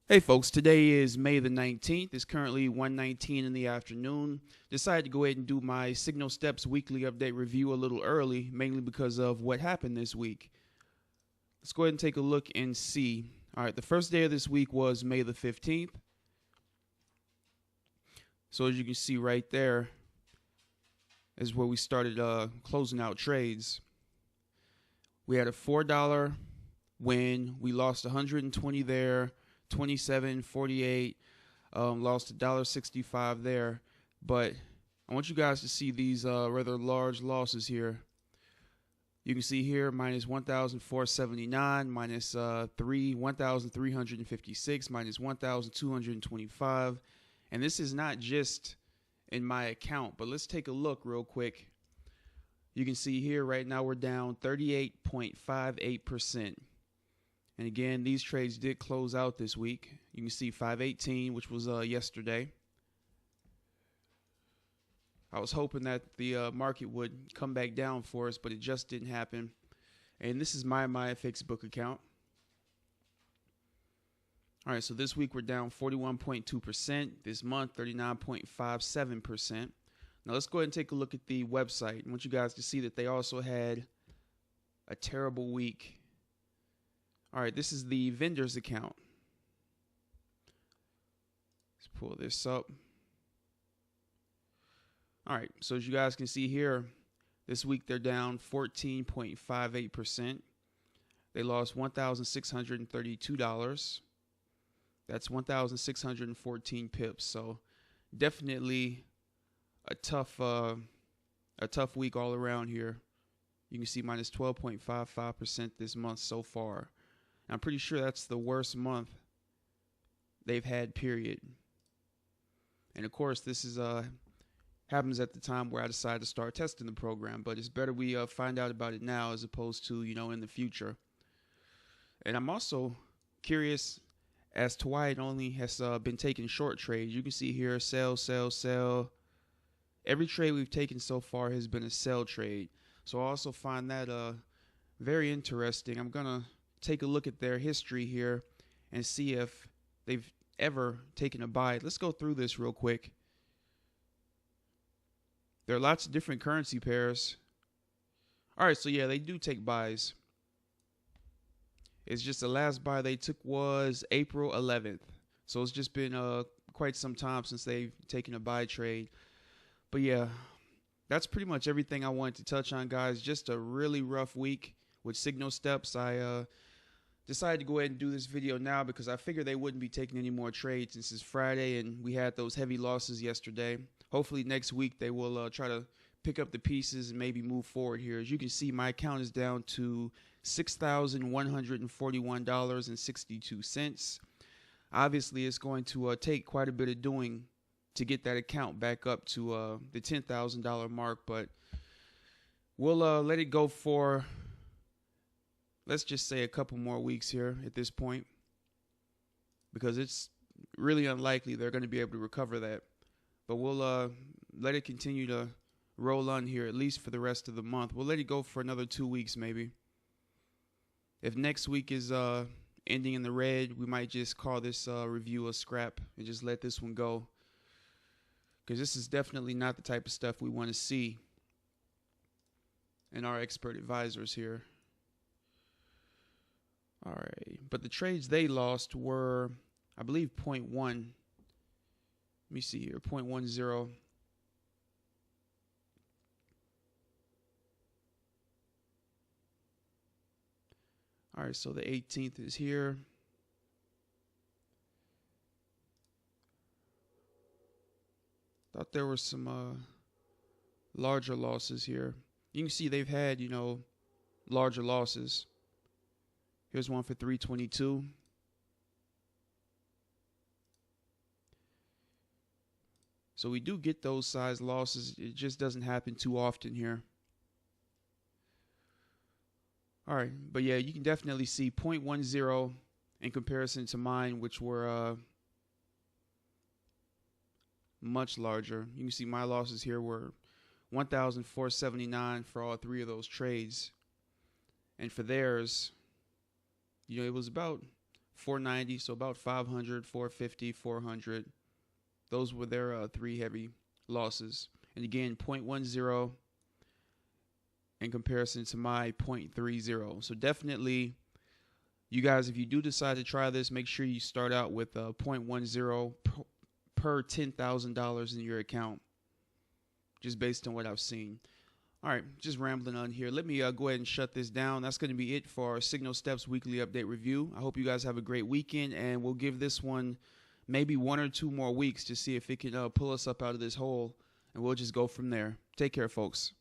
Hey folks, today is May the 19th. It's currently 1:19 in the afternoon. Decided to go ahead and do my Signal Steps weekly update review a little early, mainly because of what happened this week. Let's go ahead and take a look and see. All right, the first day of this week was May the 15th. So as you can see right there is where we started closing out trades. We had a $4 win. We lost 120 there. 27, 48, lost $1.65 there. But I want you guys to see these rather large losses here. You can see here minus 1,479, minus 1,356, minus 1,225. And this is not just in my account, but let's take a look real quick. You can see here right now we're down 38.58%. And again, these trades did close out this week. You can see 518, which was yesterday. I was hoping that the market would come back down for us, but it just didn't happen. And this is my MyFX book account. All right, so this week we're down 41.2%. This month, 39.57%. Now let's go ahead and take a look at the website. I want you guys to see that they also had a terrible week. All right, this is the vendor's account. Let's pull this up. All right, so as you guys can see here, this week they're down 14.58%. They lost $1,632. That's 1,614 pips. So definitely a tough week all around here. You can see minus 12.55% this month so far. I'm pretty sure that's the worst month they've had, period. And of course, this is happens at the time where I decided to start testing the program. But it's better we find out about it now as opposed to, in the future. And I'm also curious as to why it only has been taking short trades. You can see here, sell, sell, sell. Every trade we've taken so far has been a sell trade. So I also find that very interesting. I'm going to take a look at their history here and see if they've ever taken a buy. Let's go through this real quick. There are lots of different currency pairs. All right, so yeah, they do take buys. It's just the last buy they took was April 11th. So it's just been quite some time since they've taken a buy trade. But yeah, that's pretty much everything I wanted to touch on, guys. Just a really rough week with Signal Steps. I decided to go ahead and do this video now because I figured they wouldn't be taking any more trades since it's Friday and we had those heavy losses yesterday. Hopefully next week they will try to pick up the pieces and maybe move forward here. As you can see, my account is down to $6,141.62. Obviously, it's going to take quite a bit of doing to get that account back up to the $10,000 mark, but we'll let it go for, let's just say, a couple more weeks here at this point, because it's really unlikely they're going to be able to recover that. But we'll let it continue to roll on here, at least for the rest of the month. We'll let it go for another 2 weeks maybe. If next week is ending in the red, we might just call this review a scrap and just let this one go, because this is definitely not the type of stuff we want to see in our expert advisors here. All right, but the trades they lost were, I believe, 0.1. Let me see here, 0.10. All right, so the 18th is here. Thought there were some larger losses here. You can see they've had, larger losses. Here's one for 322. So we do get those size losses. It just doesn't happen too often here. All right, but yeah, you can definitely see 0.10 in comparison to mine, which were much larger. You can see my losses here were 1,479 for all three of those trades. And for theirs, it was about 490, so about 500, 450, 400. Those were their 3 heavy losses. And again, 0.10 in comparison to my 0.30. So definitely, you guys, if you do decide to try this, make sure you start out with 0.10 per $10,000 in your account, just based on what I've seen. All right, just rambling on here. Let me go ahead and shut this down. That's going to be it for our Signal Steps Weekly Update Review. I hope you guys have a great weekend, and we'll give this one maybe 1 or 2 more weeks to see if it can pull us up out of this hole, and we'll just go from there. Take care, folks.